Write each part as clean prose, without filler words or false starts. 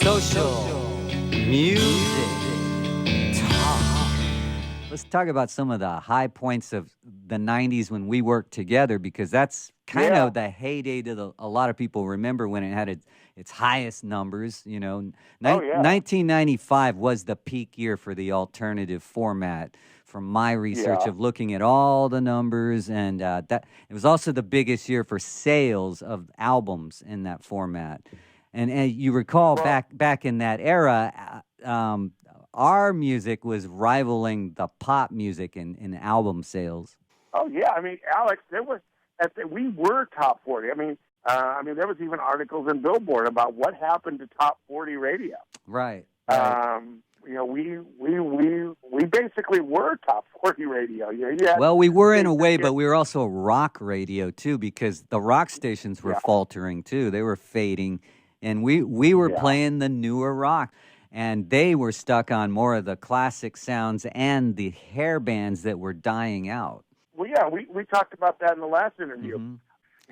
Social music talk. Let's talk about some of the high points of the 90s when we worked together, because that's kind Yeah. of the heyday that a lot of people remember when it had its highest numbers. You know, Oh, yeah. 1995 was the peak year for the alternative format. From my research Yeah. of looking at all the numbers, and that it was also the biggest year for sales of albums in that format. And you recall Well, back in that era, our music was rivaling the pop music in album sales. oh, yeah. I mean, Alex, we were top 40. There was even articles in Billboard about what happened to top 40 radio. Right, right. We basically were top 40 radio. You had Well, we were in a stations way, get, but we were also rock radio too, because the rock stations were yeah, faltering too. They were fading, and we were yeah. playing the newer rock, and they were stuck on more of the classic sounds and the hair bands that were dying out. Well, yeah, we talked about that in the last interview. Hmm.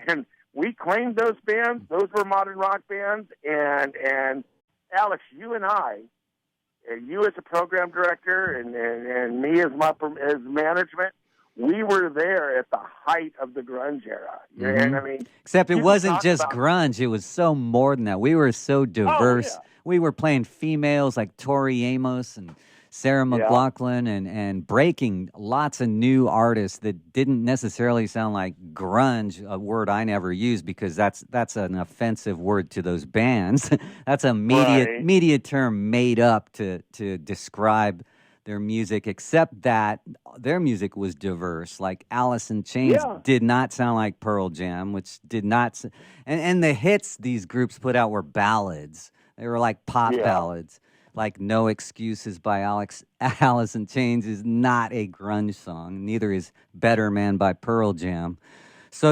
And we claimed those bands. Those were modern rock bands. And Alex, you and I, you as a program director and me as as management, we were there at the height of the grunge era. And I mean, Except it people wasn't talk just about, grunge; it was so more than that. We were so oh, yeah, diverse. We were playing females like Tori Amos and Sarah yeah, McLachlan, and breaking lots of new artists that didn't necessarily sound like grunge, a word I never use because that's an offensive word to those bands. That's a right, media term made up to describe their music, except that their music was diverse. Like Alice in Chains yeah, did not sound like Pearl Jam, which did not, and the hits these groups put out were ballads. They were like pop yeah, ballads. Like No Excuses by Alice in Chains is not a grunge song. Neither is Better Man by Pearl Jam. So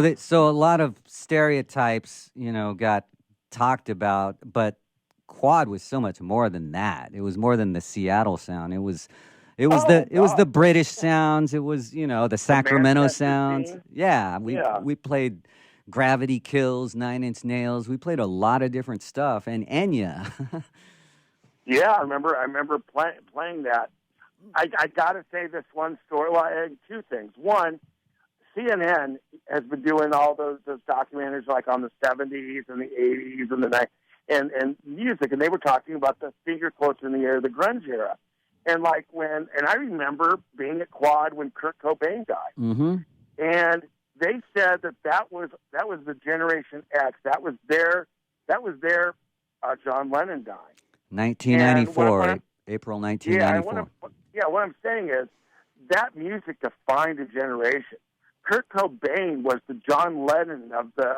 a lot of stereotypes, got talked about, but Quad was so much more than that. It was more than the Seattle sound. oh It was the God, British sounds. It was, the the Sacramento Manchester sounds. scene, Yeah, yeah. we played Gravity Kills, Nine Inch Nails. We played a lot of different stuff, and Enya. Yeah, I remember playing that. I got to say this one story. Well, two things. One, CNN has been doing all those documentaries like on the 70s and the 80s and the 90s and music, and they were talking about the finger quotes in the air, the grunge era. And I remember being at Quad when Kurt Cobain died, Hmm. and they said that was the Generation X. That was their John Lennon dying. And 1994, April yeah, and 1994. what I'm saying is that music defined a generation. Kurt Cobain was the John Lennon of the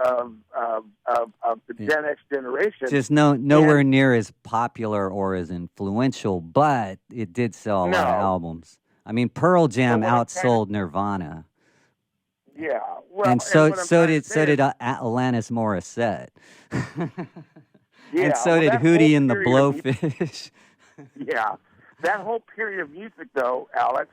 Yeah. Gen X generation, Just and nowhere near as popular or as influential, but it did sell a lot of no. albums. I mean, Pearl So Jam what I'm trying to outsold Nirvana, yeah, well, and and what I'm trying to say so is did Alanis Morissette, and yeah, so well did that whole Hootie and the period of Blowfish. yeah, that whole period of music though, Alex,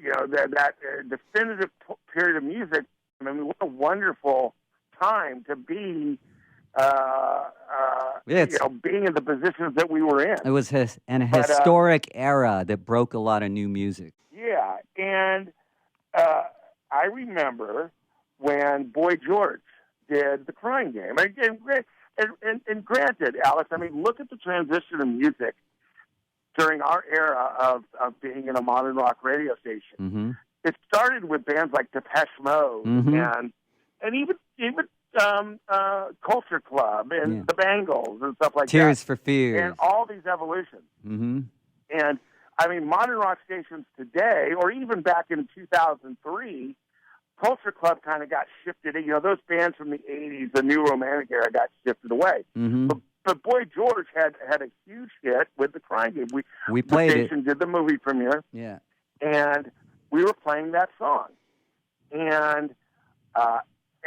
that definitive period of music. I mean, what a wonderful time to be, Yeah, being in the positions that we were in. it was an But historic era that broke a lot of new music. yeah, and uh, I remember when Boy George did the Crying Game. And granted, Alex, I mean, look at the transition of music during our era of being in a modern rock radio station. Hmm. It started with bands like Depeche Mode Hmm. and even Culture Club Yeah. and the Bangles and stuff like that, Tears for and Fears. all these evolutions. Hmm. And I mean, modern rock stations today, or even back in 2003, Culture Club kind of got shifted. Those bands from the 80s, the new romantic era, got shifted away. Hmm. But Boy George had a huge hit with the Crying Game. We The played it. station did the movie premiere, Yeah. and we were playing that song. And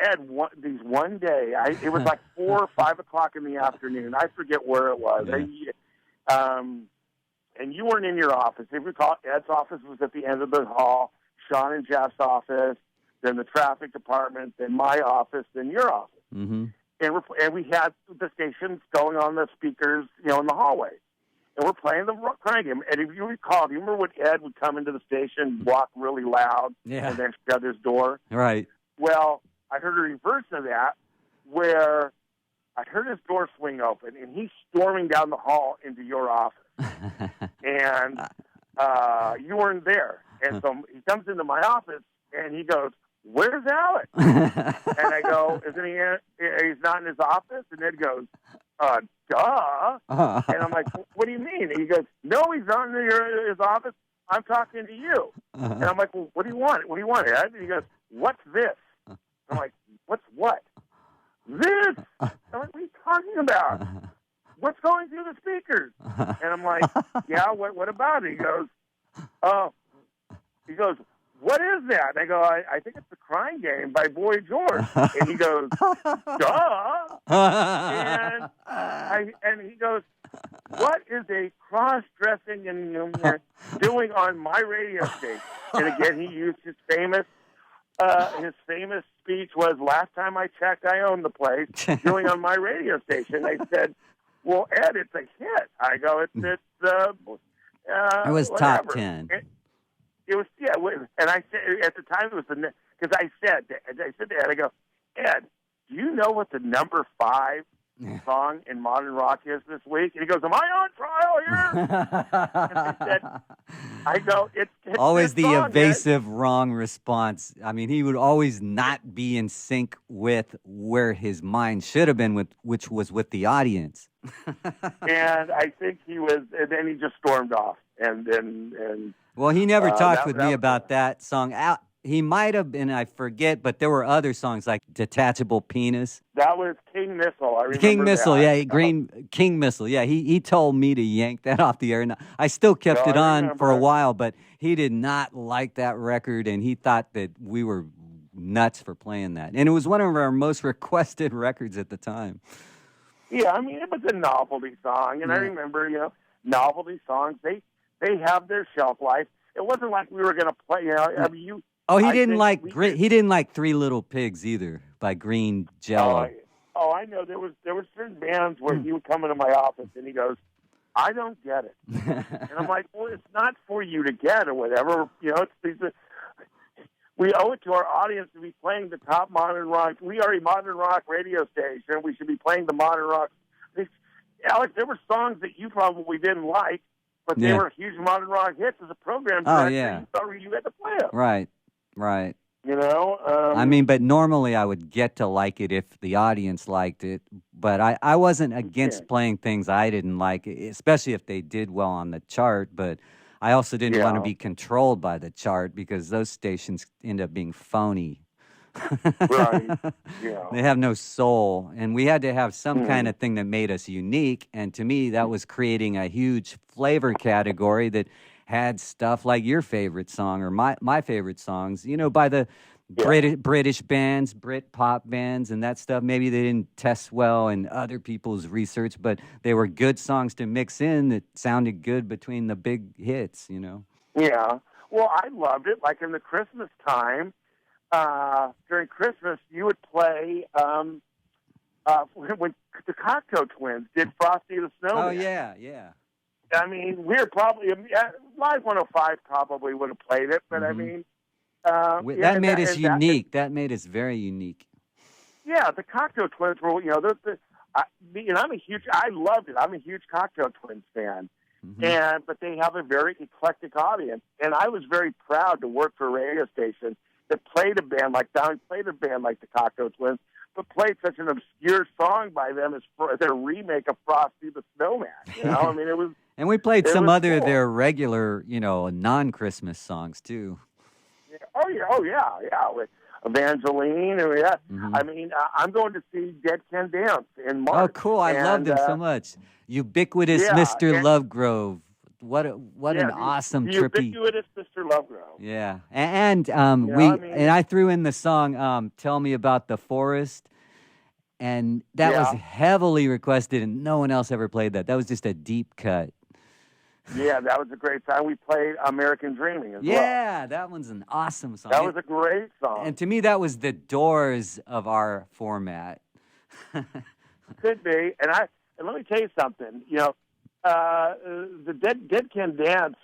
Ed, these one day, it was like 4 or 5 o'clock in the afternoon. I forget where it was. Yeah. And you weren't in your office. If you recall, Ed's office was at the end of the hall, Sean and Jeff's office, then the traffic department, then my office, then your office. Hmm. and we had the stations going on the speakers, in the hallway. And we're playing the crying game. And if you recall, do you remember when Ed would come into the station, walk really loud, and then shut his door? Right. Well, I heard a reverse of that, where I heard his door swing open, and he's storming down the hall into your office. And you weren't there. And so he comes into my office, and he goes, "Where's Alex?" And I go, "Isn't he in? He's not in his office?" And Ed goes, "Duh." And I'm like, "What do you mean?" And he goes, "No, he's not in his office. I'm talking to you." And I'm like, "Well, what do you want? What do you want, Ed?" And he goes, "What's this?" I'm like, "What's what?" "This." I'm like, "What are you talking about? What's going through the speakers?" And I'm like, "Yeah, what about it?" He goes, "What is that?" And I go, I think it's the Crying Game by Boy George. And he goes, "Duh." And he goes, "What is a cross-dressing and doing on my radio station?" And again, he used his famous speech was, "Last time I checked, I owned the place, doing on my radio station." I said, "Well, Ed, it's a hit." I go, it was whatever. Top 10. It was, and I said, at the time, it was because I said to Ed, I go, "Ed, do you know what the number 5 song in modern rock is this week?" And he goes, "Am I on trial here?" And I go, it's always the song, evasive, wrong response. I mean, he would always not be in sync with where his mind should have been, which was with the audience. And I think he was, and then he just stormed off. And well, he never talked with me about that song. He might have been, I forget, but there were other songs like "Detachable Penis." That was King Missile. I remember King Missile, that. King Missile. Yeah, he told me to yank that off the air. And I still kept it on for a while, but he did not like that record, and he thought that we were nuts for playing that. And it was one of our most requested records at the time. Yeah, I mean, it was a novelty song, and I remember, novelty songs, they have their shelf life. It wasn't like we were going to play, I mean, he didn't like Three Little Pigs either by Green Jello. I know there was certain bands where he would come into my office and he goes, "I don't get it." And I'm like, "Well, it's not for you to get or whatever. We owe it to our audience to be playing the top modern rock. We are a modern rock radio station. We should be playing the modern rock." Alex, there were songs that you probably didn't like, but they were huge modern rock hits as a program director. You thought you had to play them. Right. I mean, but normally I would get to like it if the audience liked it. But I wasn't against playing things I didn't like, especially if they did well on the chart. But I also didn't want to be controlled by the chart because those stations end up being phony. Right. Yeah. They have no soul. And we had to have some kind of thing that made us unique. And to me, that was creating a huge flavor category that had stuff like your favorite song or my favorite songs, by the British bands, Brit pop bands and that stuff. Maybe they didn't test well in other people's research, but they were good songs to mix in that sounded good between the big hits, Yeah. Well, I loved it. Like in the Christmas time, during Christmas, you would play when the Cocteau Twins did Frosty the Snowman. Oh, yeah. I mean, we're probably Live 105 probably would have played it, but I mean, that made us unique. That made us very unique. Yeah, the Cocteau Twins were, I loved it. I'm a huge Cocteau Twins fan, but they have a very eclectic audience, and I was very proud to work for a radio station that played a band like the Cocteau Twins, but played such an obscure song by them as their remake of Frosty the Snowman. I mean, it was. And we played some other of their regular, non-Christmas songs too. Oh yeah. With Evangeline, I mean, I'm going to see Dead Can Dance in March. Oh, cool! I loved them so much. Ubiquitous Mr. Lovegrove. What an awesome trippy. Ubiquitous Mr. Lovegrove. Yeah, and I threw in the song "Tell Me About the Forest." And that was heavily requested, and no one else ever played that. That was just a deep cut. Yeah, that was a great song. We played American Dreaming as well. Yeah, that one's an awesome song. That was a great song. And to me, that was the Doors of our format. Could be. And let me tell you something. The Dead Can Dance.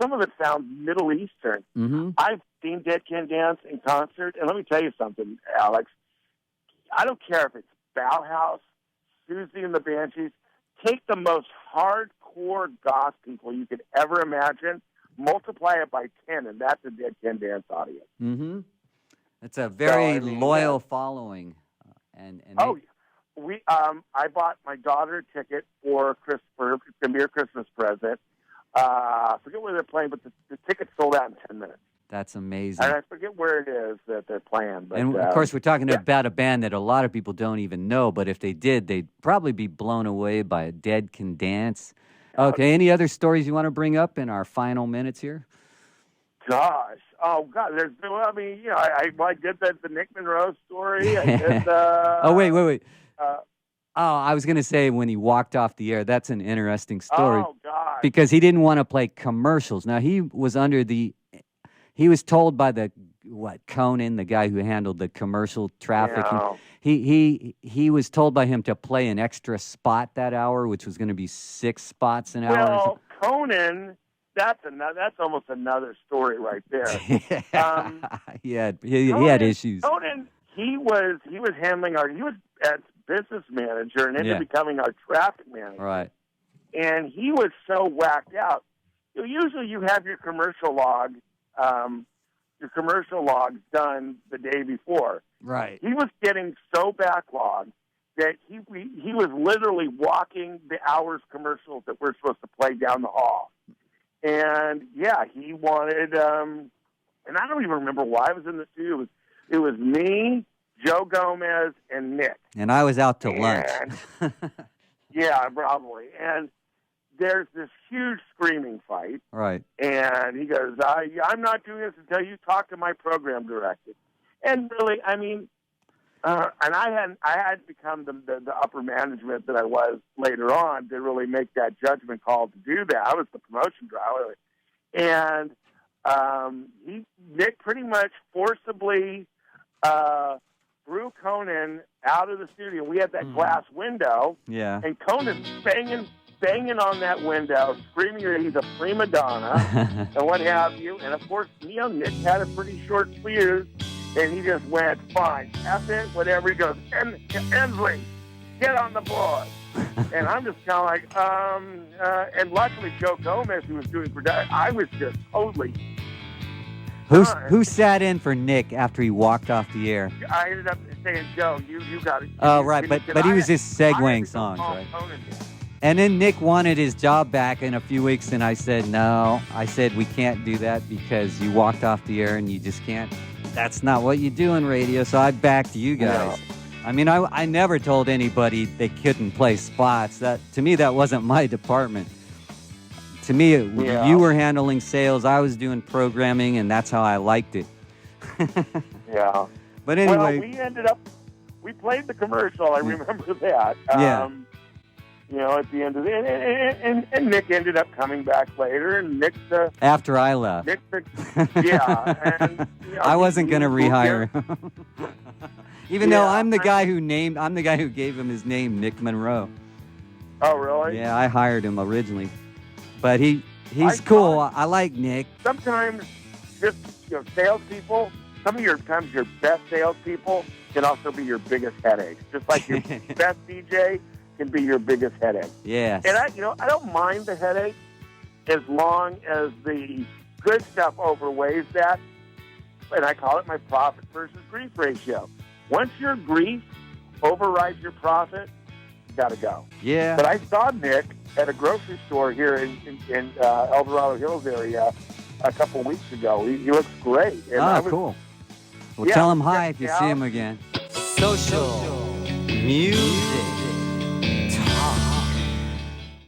Some of it sounds Middle Eastern. Mm-hmm. I've seen Dead Can Dance in concert, and let me tell you something, Alex. I don't care if it's Bauhaus, Susie and the Banshees. Take the most hardcore goth people you could ever imagine, multiply it by 10, and that's a Dead Can Dance audience. Mm-hmm. It's a very loyal following. I bought my daughter a ticket for Christmas. It's going to be her Christmas present. I forget where they're playing, but the ticket sold out in 10 minutes. That's amazing. And I forget where it is that they're playing. But, and, of course, we're talking about a band that a lot of people don't even know, but if they did, they'd probably be blown away by a Dead Can Dance. Okay, any other stories you want to bring up in our final minutes here? Gosh. Oh, God. I did the Nick Monroe story. I did wait. I was going to say when he walked off the air, that's an interesting story. Oh, God. Because he didn't want to play commercials. Now, he was told by Conan, the guy who handled the commercial traffic. Yeah. He was told by him to play an extra spot that hour, which was going to be 6 spots an hour. Well, Conan, that's almost another story right there. He had issues. Conan, he was handling he was as business manager and ended up becoming our traffic manager. Right. And he was so whacked out. Usually you have your commercial logs done the day before. Right. He was getting so backlogged that he was literally walking the hours commercials that we're supposed to play down the hall. And he wanted, and I don't even remember why I was in the studio. It was me, Joe Gomez, and Nick. And I was out to lunch. Yeah, probably. And there's this huge screaming fight. Right. And he goes, I'm not doing this until you talk to my program director. And really, and I had become the upper management that I was later on to really make that judgment call to do that. I was the promotion driver. And Nick pretty much forcibly threw Conan out of the studio. We had that glass window. Yeah. And Conan's banging on that window, screaming that he's a prima donna and what have you. And, of course, Nick had a pretty short fuse, and he just went, fine, F it, whatever. He goes, Endsley, get on the board. And I'm just kind of like, and luckily Joe Gomez, who was doing production, I was just totally... Who sat in for Nick after he walked off the air? I ended up saying, Joe, you got it. Oh, right, but he was just segueing songs, right? And then Nick wanted his job back in a few weeks, and I said, no. I said, we can't do that because you walked off the air and you just can't. That's not what you do in radio, so I backed you guys. Yeah. I never told anybody they couldn't play spots. To me, that wasn't my department. To me, you were handling sales, I was doing programming, and that's how I liked it. Yeah. But anyway. Well, we played the commercial, I remember that. At the end of it. And Nick ended up coming back later, and Nick's after I left. And, I wasn't going to rehire him. Even though I'm the guy who gave him his name, Nick Monroe. Oh, really? Yeah, I hired him originally. But he's cool. I like Nick. Sometimes just salespeople, some of your best salespeople can also be your biggest headache. Just like your best DJ can be your biggest headache. Yes. And I don't mind the headache as long as the good stuff overweighs that. And I call it my profit versus grief ratio. Once your grief overrides your profit, you got to go. Yeah. But I saw Nick at a grocery store here in El Dorado Hills area a couple of weeks ago. He looks great. And cool. Well, tell him hi if you see him again. Social music.